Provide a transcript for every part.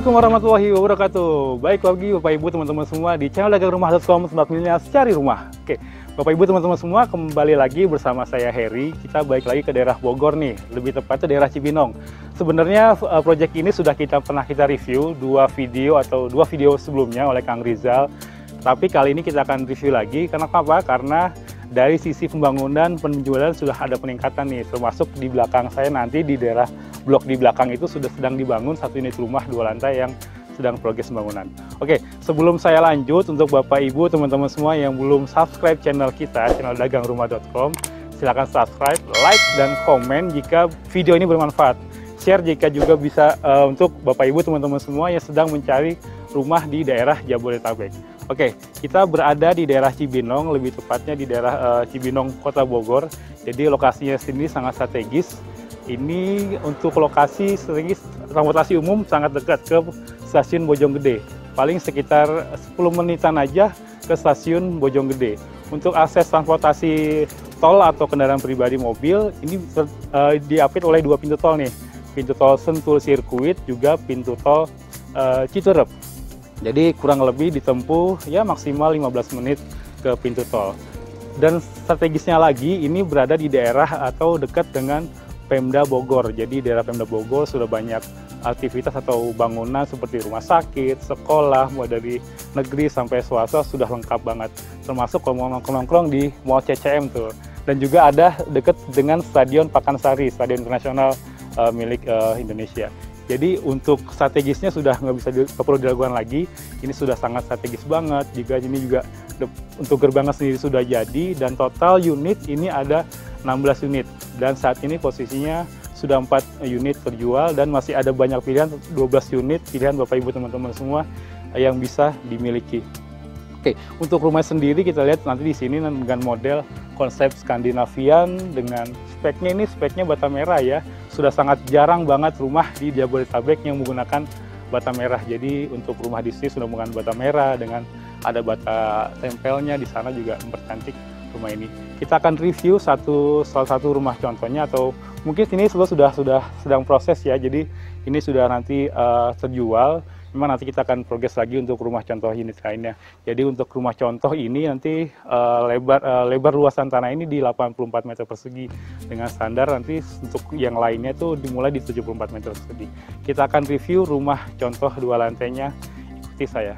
Assalamualaikum warahmatullahi wabarakatuh. Baik lagi Bapak Ibu teman-teman semua di channel dagangrumah.com Smart Millennials Cari Rumah. Oke, Bapak Ibu teman-teman semua, kembali lagi bersama saya Heri. Kita balik lagi ke daerah Bogor nih, lebih tepatnya daerah Cibinong. Sebenarnya proyek ini sudah pernah kita review dua video sebelumnya oleh Kang Rizal. Tapi kali ini kita akan review lagi. Kenapa? Karena dari sisi pembangunan penjualan sudah ada peningkatan nih, termasuk di belakang saya nanti di daerah blok di belakang itu sudah sedang dibangun satu unit rumah 2 lantai yang sedang progres pembangunan. Oke, sebelum saya lanjut, untuk Bapak Ibu teman-teman semua yang belum subscribe channel kita, channel dagangrumah.com, silakan subscribe, like, dan komen jika video ini bermanfaat. Share jika juga bisa untuk Bapak Ibu teman-teman semua yang sedang mencari rumah di daerah Jabodetabek. Oke, kita berada di daerah Cibinong, lebih tepatnya di daerah Cibinong, Kota Bogor. Jadi lokasinya sini sangat strategis. Ini untuk lokasi strategis transportasi umum sangat dekat ke stasiun Bojonggede. Paling sekitar 10 menitan aja ke stasiun Bojonggede. Untuk akses transportasi tol atau kendaraan pribadi mobil, ini diapit oleh 2 pintu tol nih. Pintu tol Sentul Sirkuit, juga pintu tol Citerep. Jadi kurang lebih ditempuh ya maksimal 15 menit ke pintu tol. Dan strategisnya lagi, ini berada di daerah atau dekat dengan Pemda Bogor. Jadi daerah Pemda Bogor sudah banyak aktivitas atau bangunan seperti rumah sakit, sekolah, mulai dari negeri sampai swasta sudah lengkap banget. Termasuk kalau mau nongkrong di Mall CCM tuh. Dan juga ada dekat dengan Stadion Pakansari, Stadion Internasional milik Indonesia. Jadi untuk strategisnya sudah nggak perlu dilakukan lagi. Ini sudah sangat strategis banget. Ini juga untuk gerbangnya sendiri sudah jadi, dan total unit ini ada 16 unit. Dan saat ini posisinya sudah 4 unit terjual dan masih ada banyak pilihan, 12 unit pilihan Bapak Ibu teman-teman semua yang bisa dimiliki. Oke, untuk rumah sendiri kita lihat nanti di sini dengan model konsep Skandinavian, dengan speknya bata merah ya. Sudah sangat jarang banget rumah di Jabodetabek yang menggunakan bata merah. Jadi untuk rumah di sini sudah menggunakan bata merah dengan ada bata tempelnya di sana juga mempercantik rumah ini. Kita akan review salah satu rumah contohnya, atau mungkin ini sudah sedang proses ya. Jadi ini sudah nanti terjual. Memang nanti kita akan progres lagi untuk rumah contoh unit lainnya. Jadi untuk rumah contoh ini nanti lebar luasan tanah ini di 84 meter persegi, dengan standar nanti untuk yang lainnya itu dimulai di 74 meter persegi. Kita akan review rumah contoh 2 lantainya. Ikuti saya.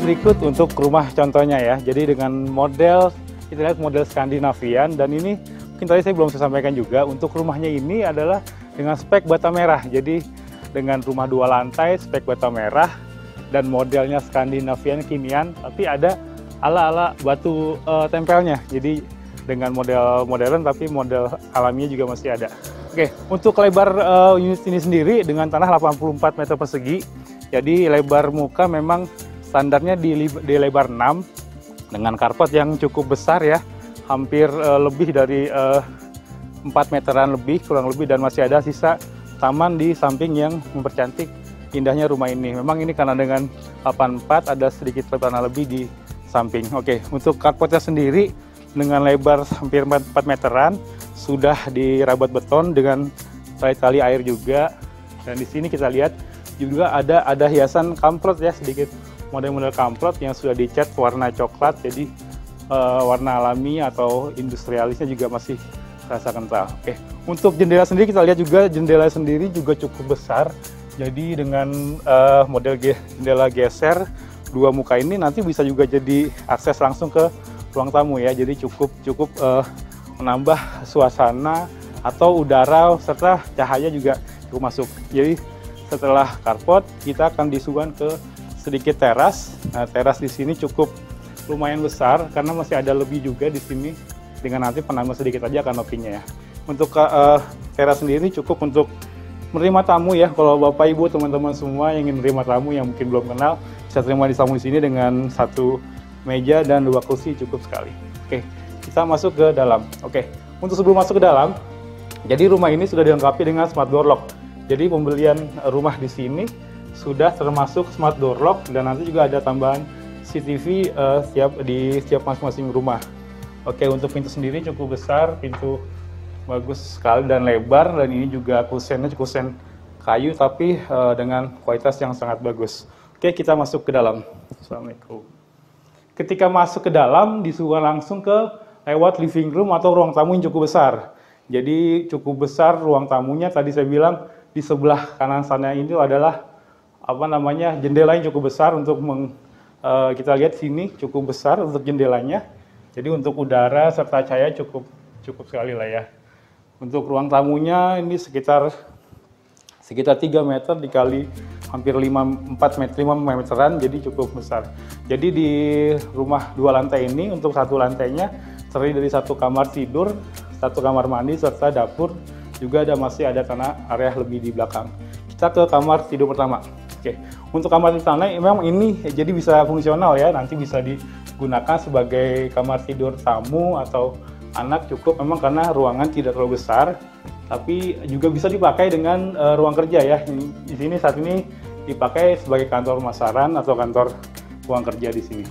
Berikut untuk rumah contohnya ya. Jadi dengan model, kita lihat model Skandinavian, dan ini mungkin tadi saya belum saya sampaikan juga, untuk rumahnya ini adalah dengan spek bata merah. Jadi dengan rumah 2 lantai, spek bata merah, dan modelnya Skandinavian kimian, tapi ada ala-ala batu tempelnya. Jadi dengan model modern tapi model alaminya juga masih ada. Oke, untuk lebar unit ini sendiri dengan tanah 84 meter persegi. Jadi lebar muka memang standarnya di lebar 6 dengan carport yang cukup besar ya, hampir lebih dari 4 meteran lebih kurang lebih, dan masih ada sisa taman di samping yang mempercantik indahnya rumah ini. Memang ini karena dengan 84 ada sedikit tanah lebih di samping. Oke, untuk carportnya sendiri dengan lebar hampir 4 meteran, sudah dirabat beton dengan tali-tali air juga. Dan di sini kita lihat juga ada hiasan kamprot ya, sedikit model-model kamprot yang sudah dicat warna coklat, jadi warna alami atau industrialisnya juga masih terasa kental. Oke, untuk jendela sendiri kita lihat juga jendela sendiri juga cukup besar. Jadi dengan model jendela geser 2 muka ini nanti bisa juga jadi akses langsung ke ruang tamu ya. Jadi cukup menambah suasana atau udara serta cahaya juga cukup masuk. Jadi setelah carport kita akan disuguhkan ke sedikit teras. Nah, teras di sini cukup lumayan besar karena masih ada lebih juga di sini, dengan nanti penambah sedikit aja kanopinya ya. Untuk teras sendiri cukup untuk menerima tamu ya. Kalau Bapak Ibu teman-teman semua yang ingin menerima tamu yang mungkin belum kenal, bisa terima di tamu di sini dengan 1 meja dan 2 kursi cukup sekali. Oke, kita masuk ke dalam. Oke, untuk sebelum masuk ke dalam, jadi rumah ini sudah dilengkapi dengan smart door lock. Jadi pembelian rumah di sini sudah termasuk smart door lock, dan nanti juga ada tambahan CCTV di setiap masing-masing rumah. Oke, untuk pintu sendiri cukup besar, pintu bagus sekali dan lebar, dan ini juga kusennya kusen kayu tapi dengan kualitas yang sangat bagus. Oke, kita masuk ke dalam. Assalamualaikum. Ketika masuk ke dalam, disuruh langsung ke lewat living room atau ruang tamu yang cukup besar. Jadi cukup besar ruang tamunya. Tadi saya bilang di sebelah kanan sana ini adalah jendela yang cukup besar untuk kita lihat sini cukup besar untuk jendelanya. Jadi untuk udara serta cahaya cukup sekali lah ya. Untuk ruang tamunya ini sekitar 3 meter dikali hampir 5 meteran, jadi cukup besar. Jadi di rumah 2 lantai ini untuk satu lantainya terdiri dari 1 kamar tidur, 1 kamar mandi serta dapur, juga masih ada tanah area lebih di belakang. Kita ke kamar tidur pertama. Oke, untuk kamar tidur pertama memang ini jadi bisa fungsional ya, nanti bisa digunakan sebagai kamar tidur tamu atau anak, cukup memang karena ruangan tidak terlalu besar. Tapi juga bisa dipakai dengan ruang kerja ya. Di sini saat ini dipakai sebagai kantor pemasaran atau kantor ruang kerja di sini.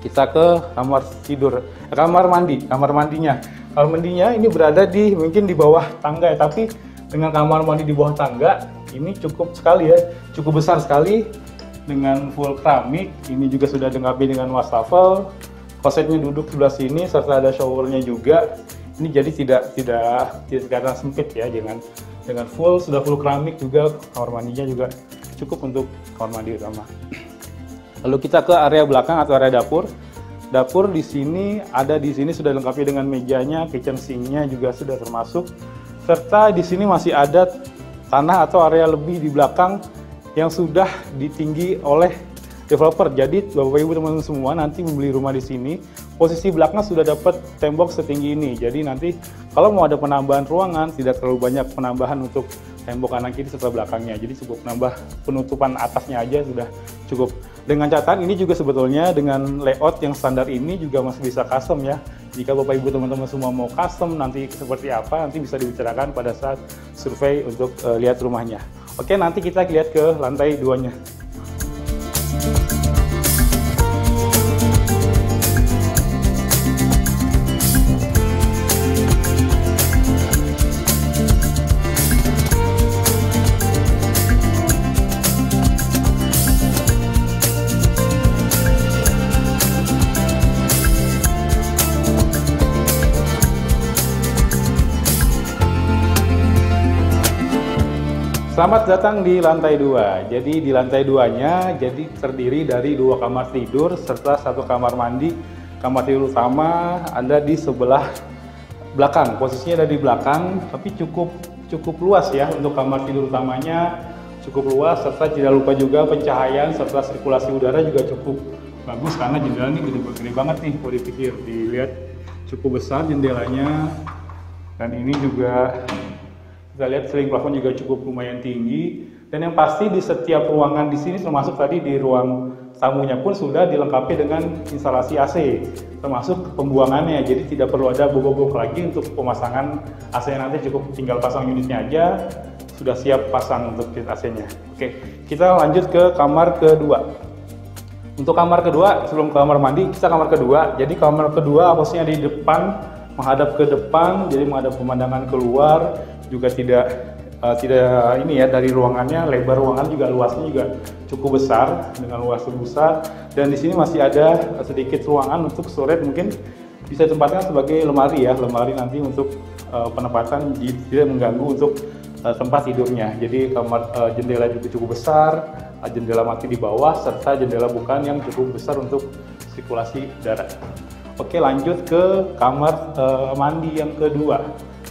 Kita ke kamar tidur, kamar mandi. Kamar mandinya ini berada mungkin di bawah tangga ya, tapi dengan kamar mandi di bawah tangga ini cukup sekali ya, cukup besar sekali dengan full keramik. Ini juga sudah dilengkapi dengan wastafel, klosetnya duduk sebelah sini serta ada showernya juga. Ini jadi tidak kelihatan sempit ya, dengan sudah full keramik juga. Kamar mandinya juga cukup untuk kamar mandi utama. Lalu kita ke area belakang atau area dapur. Dapur di sini sudah dilengkapi dengan mejanya, kitchen sink-nya juga sudah termasuk. Serta di sini masih ada tanah atau area lebih di belakang yang sudah ditinggi oleh developer. Jadi Bapak Ibu teman-teman semua nanti membeli rumah di sini, posisi belakang sudah dapat tembok setinggi ini. Jadi nanti kalau mau ada penambahan ruangan, tidak terlalu banyak penambahan untuk tembok kanan kiri serta belakangnya. Jadi cukup menambah penutupan atasnya aja sudah cukup. Dengan catatan ini juga sebetulnya dengan layout yang standar ini juga masih bisa custom ya. Jika Bapak Ibu teman-teman semua mau custom nanti seperti apa, nanti bisa dibicarakan pada saat survei untuk lihat rumahnya. Oke, nanti kita lihat ke lantai 2-nya. Selamat datang di lantai 2. Jadi di lantai 2-nya terdiri dari 2 kamar tidur serta 1 kamar mandi. Kamar tidur utama ada di sebelah belakang. Posisinya ada di belakang, tapi cukup luas ya untuk kamar tidur utamanya. Cukup luas serta tidak lupa juga pencahayaan serta sirkulasi udara juga cukup bagus karena jendela ini gede banget nih kalau dipikir. Dilihat cukup besar jendelanya, dan ini juga kita lihat ceiling plafon juga cukup lumayan tinggi. Dan yang pasti di setiap ruangan di sini, termasuk tadi di ruang tamunya pun sudah dilengkapi dengan instalasi AC, termasuk pembuangannya. Jadi tidak perlu ada bobok-bobok lagi untuk pemasangan AC, nanti cukup tinggal pasang unitnya aja, sudah siap pasang untuk AC-nya. Oke, kita lanjut ke kamar kedua. Untuk kamar kedua, sebelum kamar mandi, kita kamar kedua. Jadi kamar kedua posisinya di depan, menghadap ke depan, jadi menghadap pemandangan keluar. Juga tidak ini ya, dari ruangannya, lebar ruangan juga, luasnya juga cukup besar dengan luas besar. Dan di sini masih ada sedikit ruangan untuk storage, mungkin bisa ditempatkan sebagai lemari ya, lemari nanti untuk penempatan tidak mengganggu untuk tempat tidurnya. Jadi kamar jendela juga cukup besar, jendela mati di bawah serta jendela bukan yang cukup besar untuk sirkulasi udara. Oke, lanjut ke kamar mandi yang kedua.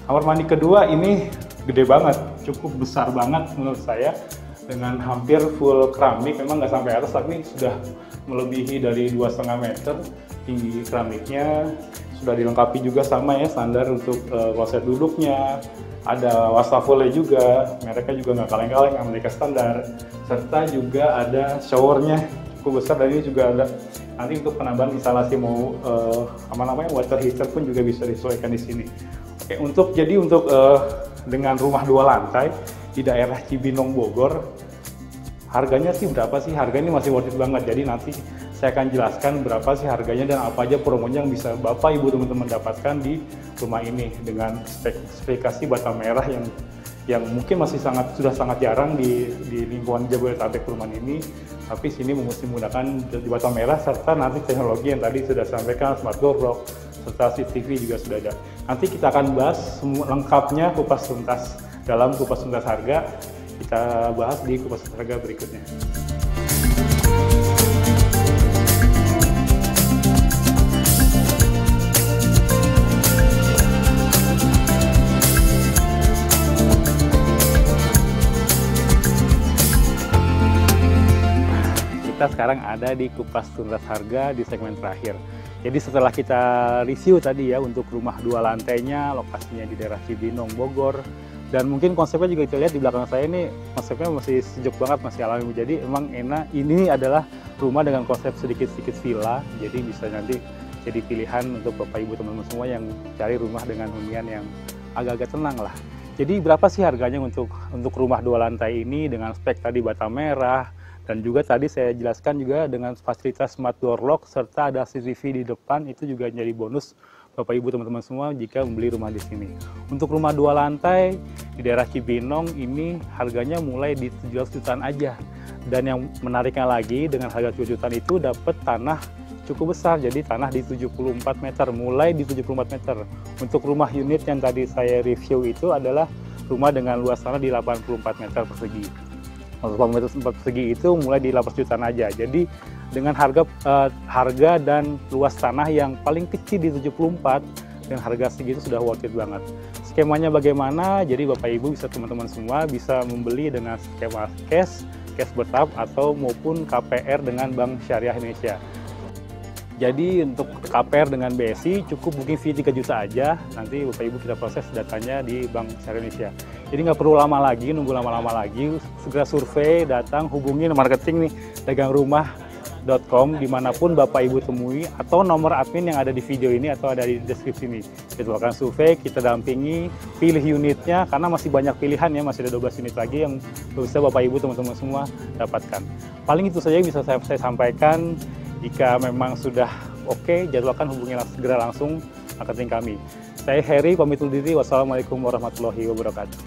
Kamar mandi kedua ini gede banget, cukup besar banget menurut saya, dengan hampir full keramik. Memang nggak sampai atas, tapi sudah melebihi dari 2,5 meter tinggi keramiknya. Sudah dilengkapi juga sama ya, standar untuk kloset duduknya, ada wastafelnya juga, mereknya juga nggak kaleng-kaleng, Amerika standar, serta juga ada showernya cukup besar, dan ini juga ada Nanti untuk penambahan instalasi mau water heater pun juga bisa disesuaikan di sini. Oke, untuk dengan rumah 2 lantai di daerah Cibinong Bogor, harganya sih berapa sih? Harga ini masih worth it banget. Jadi nanti saya akan jelaskan berapa sih harganya dan apa aja promonya yang bisa Bapak Ibu teman-teman dapatkan di rumah ini dengan spesifikasi bata merah yang mungkin sudah sangat jarang di lingkungan Jabodetabek perumahan ini. Tapi sini mesti menggunakan di bata merah serta nanti teknologi yang tadi sudah sampaikan, smart door lock serta CCTV juga sudah ada. Nanti kita akan bahas semua lengkapnya kupas tuntas dalam kupas tuntas harga. Kita bahas di kupas tuntas harga berikutnya. Kita sekarang ada di kupas tuntas harga di segmen terakhir. Jadi setelah kita review tadi ya untuk rumah 2 lantainya, lokasinya di daerah Cibinong, Bogor, dan mungkin konsepnya juga kita lihat di belakang saya ini konsepnya masih sejuk banget, masih alami. Jadi emang enak, ini adalah rumah dengan konsep sedikit-sedikit villa, jadi bisa nanti jadi pilihan untuk Bapak Ibu teman-teman semua yang cari rumah dengan hunian yang agak-agak tenang lah. Jadi berapa sih harganya untuk rumah 2 lantai ini dengan spek tadi bata merah, dan juga tadi saya jelaskan juga dengan fasilitas smart door lock serta ada CCTV di depan, itu juga jadi bonus Bapak Ibu teman-teman semua jika membeli rumah di sini. Untuk rumah 2 lantai di daerah Cibinong ini harganya mulai di 17 jutaan aja. Dan yang menariknya lagi dengan harga 7 jutaan itu dapat tanah cukup besar, jadi tanah di 74 meter, mulai di 74 meter. Untuk rumah unit yang tadi saya review itu adalah rumah dengan luas tanah di 84 meter persegi. 84 meter persegi itu mulai di 18 jutaan aja. Jadi dengan harga dan luas tanah yang paling kecil di 74 dengan harga segitu sudah worth it banget. Skemanya bagaimana? Jadi Bapak Ibu bisa teman-teman semua bisa membeli dengan skema cash bertahap atau maupun KPR dengan Bank Syariah Indonesia. Jadi untuk KPR dengan BSI cukup booking fee 3 juta aja, nanti Bapak Ibu kita proses datanya di Bank Syariah Indonesia. Jadi nggak perlu lama lagi, nunggu lama-lama lagi, segera survei, datang, hubungi marketing nih, dagangrumah.com, dimanapun Bapak Ibu temui, atau nomor admin yang ada di video ini atau ada di deskripsi ini. Kita akan survei, kita dampingi, pilih unitnya, karena masih banyak pilihan ya, masih ada 12 unit lagi yang bisa Bapak Ibu teman-teman semua dapatkan. Paling itu saja yang bisa saya sampaikan. Jika memang sudah oke, jadwalkan hubungi segera langsung marketing kami. Saya Heri, pamit undur diri. Wassalamualaikum warahmatullahi wabarakatuh.